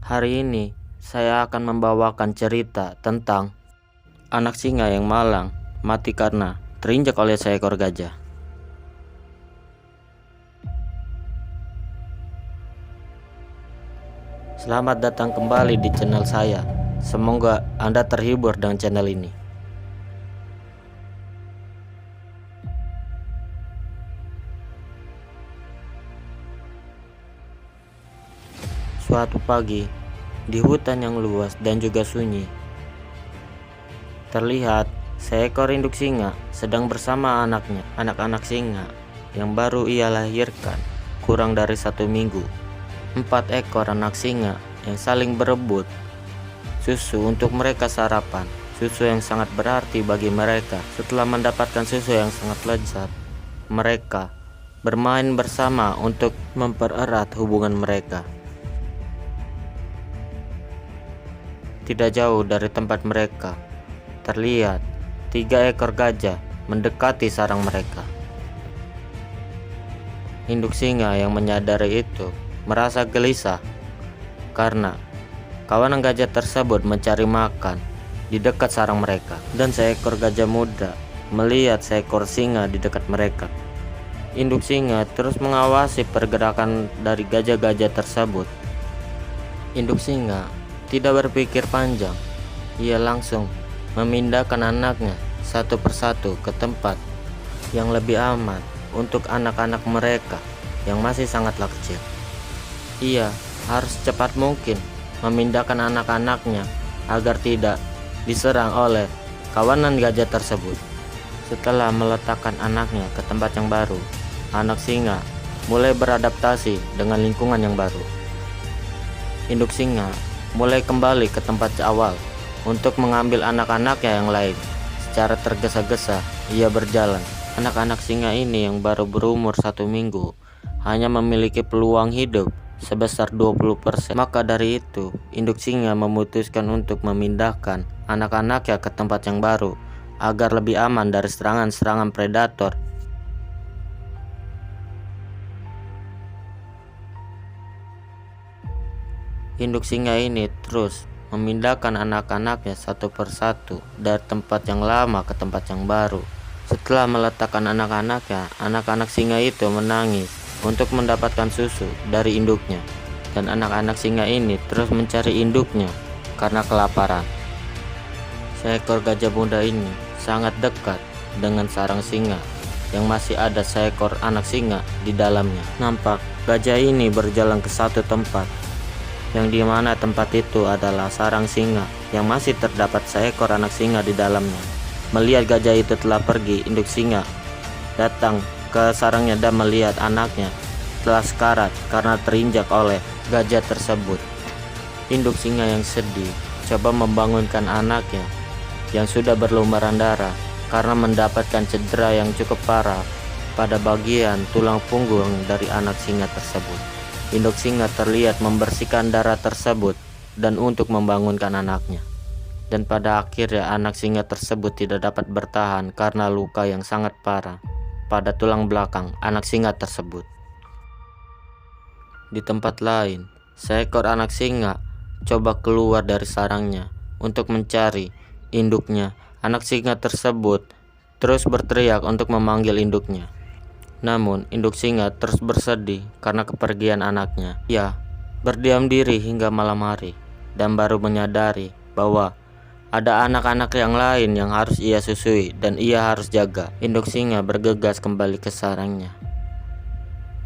Hari ini saya akan membawakan cerita tentang anak singa yang malang mati karena terinjak oleh seekor gajah. Selamat datang kembali di channel saya. Semoga Anda terhibur dengan channel ini. Suatu pagi, di hutan yang luas dan juga sunyi, terlihat seekor induk singa sedang bersama anaknya. Anak-anak singa yang baru ia lahirkan kurang dari 1 minggu. 4 ekor anak singa yang saling berebut susu untuk mereka sarapan. Susu yang sangat berarti bagi mereka. Setelah mendapatkan susu yang sangat lezat, mereka bermain bersama untuk mempererat hubungan mereka. Tidak jauh dari tempat mereka, terlihat 3 ekor gajah mendekati sarang mereka. Induk singa yang menyadari itu merasa gelisah karena kawanan gajah tersebut mencari makan di dekat sarang mereka, dan seekor gajah muda melihat seekor singa di dekat mereka. Induk singa terus mengawasi pergerakan dari gajah-gajah tersebut. Induk singa tidak berpikir panjang, ia langsung memindahkan anaknya satu persatu ke tempat yang lebih aman untuk anak-anak mereka yang masih sangatlah kecil. Ia harus cepat mungkin memindahkan anak-anaknya agar tidak diserang oleh kawanan gajah tersebut. Setelah meletakkan anaknya ke tempat yang baru, anak singa mulai beradaptasi dengan lingkungan yang baru. Induk singa mulai kembali ke tempat awal untuk mengambil anak-anaknya yang lain. Secara tergesa-gesa ia berjalan. Anak-anak singa ini yang baru berumur 1 minggu hanya memiliki peluang hidup sebesar 20%. Maka dari itu, induk singa memutuskan untuk memindahkan anak-anaknya ke tempat yang baru agar lebih aman dari serangan-serangan predator. Induk singa ini terus memindahkan anak-anaknya satu persatu dari tempat yang lama ke tempat yang baru. Setelah meletakkan anak-anaknya, anak-anak singa itu menangis untuk mendapatkan susu dari induknya, dan anak-anak singa ini terus mencari induknya karena kelaparan. Seekor gajah muda ini sangat dekat dengan sarang singa yang masih ada seekor anak singa di dalamnya. Nampak gajah ini berjalan ke satu tempat, yang dimana tempat itu adalah sarang singa yang masih terdapat seekor anak singa di dalamnya. Melihat gajah itu telah pergi, induk singa datang ke sarangnya dan melihat anaknya telah sekarat karena terinjak oleh gajah tersebut. Induk singa yang sedih coba membangunkan anaknya yang sudah berlumuran darah karena mendapatkan cedera yang cukup parah pada bagian tulang punggung dari anak singa tersebut. Induk singa terlihat membersihkan darah tersebut dan untuk membangunkan anaknya. Dan pada akhirnya anak singa tersebut tidak dapat bertahan karena luka yang sangat parah pada tulang belakang anak singa tersebut. Di tempat lain, seekor anak singa coba keluar dari sarangnya untuk mencari induknya. Anak singa tersebut terus berteriak untuk memanggil induknya. Namun, induk singa terus bersedih karena kepergian anaknya. Ia berdiam diri hingga malam hari dan baru menyadari bahwa ada anak-anak yang lain yang harus ia susui dan ia harus jaga. Induk singa bergegas kembali ke sarangnya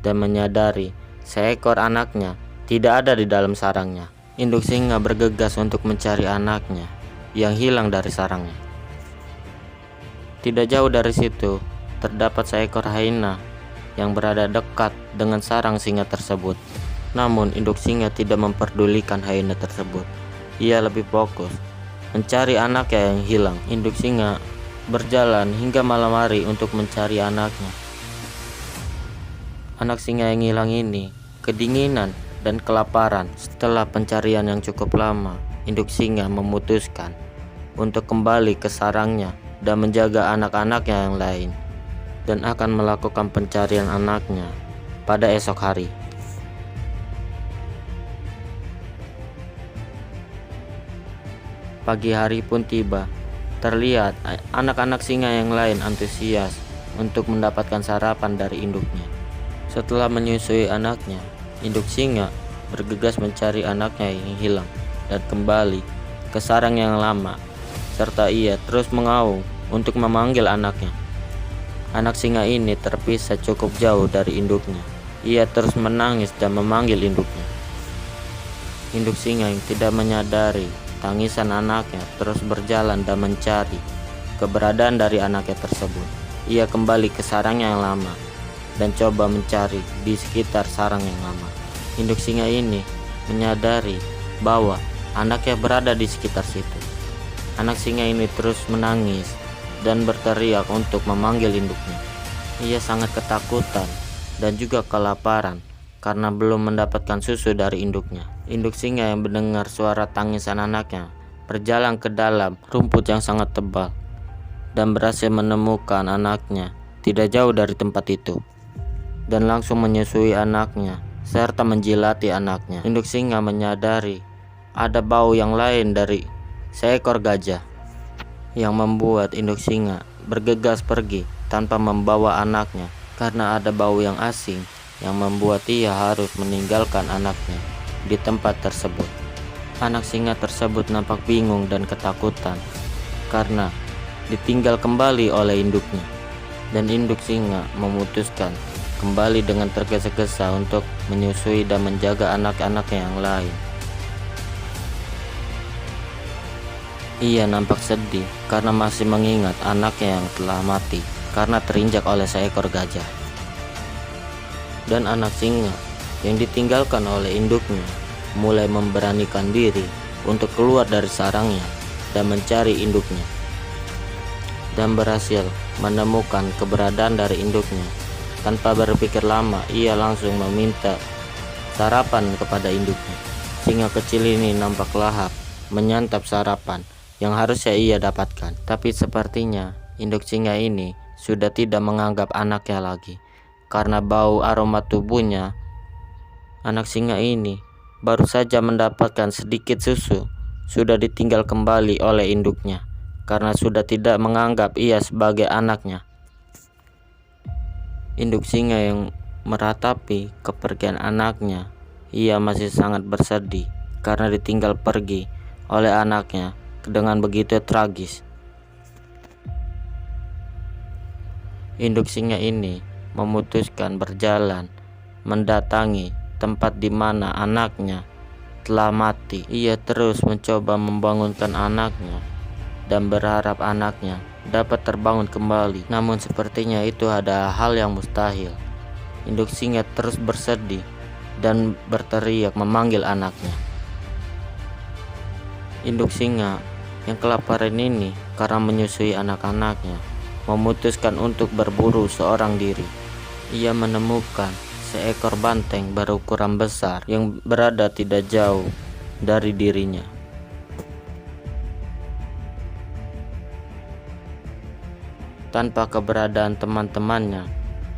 dan menyadari seekor anaknya tidak ada di dalam sarangnya. Induk singa bergegas untuk mencari anaknya yang hilang dari sarangnya. Tidak jauh dari situ terdapat seekor hyena yang berada dekat dengan sarang singa tersebut. Namun induk singa tidak memperdulikan hyena tersebut. Ia lebih fokus mencari anaknya yang hilang. Induk singa berjalan hingga malam hari untuk mencari anaknya. Anak singa yang hilang ini kedinginan dan kelaparan. Setelah pencarian yang cukup lama, induk singa memutuskan untuk kembali ke sarangnya dan menjaga anak-anaknya yang lain, dan akan melakukan pencarian anaknya pada esok hari. Pagi hari pun tiba. Terlihat anak-anak singa yang lain antusias untuk mendapatkan sarapan dari induknya. Setelah menyusui anaknya, induk singa bergegas mencari anaknya yang hilang dan kembali ke sarang yang lama, serta ia terus mengaum untuk memanggil anaknya. Anak singa ini terpisah cukup jauh dari induknya. Ia terus menangis dan memanggil induknya. Induk singa yang tidak menyadari tangisan anaknya terus berjalan dan mencari keberadaan dari anaknya tersebut. Ia kembali ke sarangnya yang lama dan coba mencari di sekitar sarang yang lama. Induk singa ini menyadari bahwa anaknya berada di sekitar situ. Anak singa ini terus menangis dan berteriak untuk memanggil induknya. Ia sangat ketakutan dan juga kelaparan karena belum mendapatkan susu dari induknya. Induk singa yang mendengar suara tangisan anaknya berjalan ke dalam rumput yang sangat tebal dan berhasil menemukan anaknya tidak jauh dari tempat itu, dan langsung menyusui anaknya serta menjilati anaknya. Induk singa menyadari ada bau yang lain dari seekor gajah yang membuat induk singa bergegas pergi tanpa membawa anaknya karena ada bau yang asing yang membuat ia harus meninggalkan anaknya di tempat tersebut. Anak singa tersebut nampak bingung dan ketakutan karena ditinggal kembali oleh induknya, dan induk singa memutuskan kembali dengan tergesa-gesa untuk menyusui dan menjaga anak-anaknya yang lain. Ia nampak sedih karena masih mengingat anaknya yang telah mati karena terinjak oleh seekor gajah. Dan anak singa yang ditinggalkan oleh induknya mulai memberanikan diri untuk keluar dari sarangnya dan mencari induknya, dan berhasil menemukan keberadaan dari induknya. Tanpa berpikir lama, ia langsung meminta sarapan kepada induknya. Singa kecil ini nampak lahap menyantap sarapan yang harusnya ia dapatkan, tapi sepertinya induk singa ini sudah tidak menganggap anaknya lagi karena bau aroma tubuhnya. Anak singa ini baru saja mendapatkan sedikit susu, sudah ditinggal kembali oleh induknya karena sudah tidak menganggap ia sebagai anaknya. Induk singa yang meratapi kepergian anaknya, ia masih sangat bersedih karena ditinggal pergi oleh anaknya dengan begitu tragis. Induk singa ini memutuskan berjalan mendatangi tempat di mana anaknya telah mati. Ia terus mencoba membangunkan anaknya dan berharap anaknya dapat terbangun kembali. Namun sepertinya itu adalah hal yang mustahil. Induk singa terus bersedih dan berteriak memanggil anaknya. Induk singa yang kelaparan ini karena menyusui anak-anaknya memutuskan untuk berburu seorang diri. Ia menemukan seekor banteng berukuran besar yang berada tidak jauh dari dirinya. Tanpa keberadaan teman-temannya,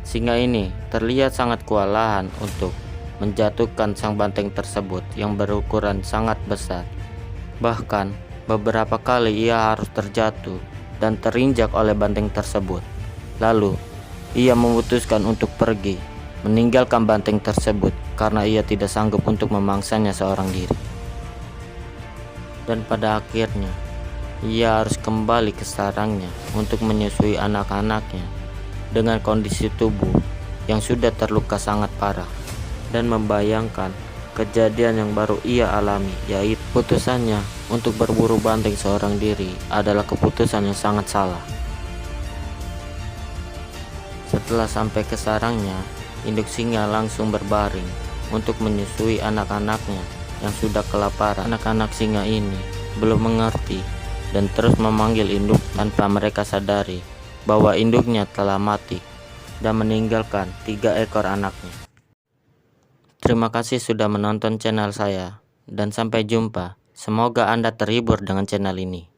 singa ini terlihat sangat kewalahan untuk menjatuhkan sang banteng tersebut yang berukuran sangat besar. Bahkan beberapa kali ia harus terjatuh dan terinjak oleh banteng tersebut. Lalu ia memutuskan untuk pergi meninggalkan banteng tersebut karena ia tidak sanggup untuk memangsanya seorang diri. Dan pada akhirnya ia harus kembali ke sarangnya untuk menyusui anak-anaknya dengan kondisi tubuh yang sudah terluka sangat parah, dan membayangkan kejadian yang baru ia alami, yaitu keputusannya untuk berburu banteng seorang diri adalah keputusan yang sangat salah. Setelah sampai ke sarangnya, induk singa langsung berbaring untuk menyusui anak-anaknya yang sudah kelaparan. Anak-anak singa ini belum mengerti dan terus memanggil induk tanpa mereka sadari bahwa induknya telah mati dan meninggalkan 3 ekor anaknya. Terima kasih sudah menonton channel saya dan sampai jumpa. Semoga Anda terhibur dengan channel ini.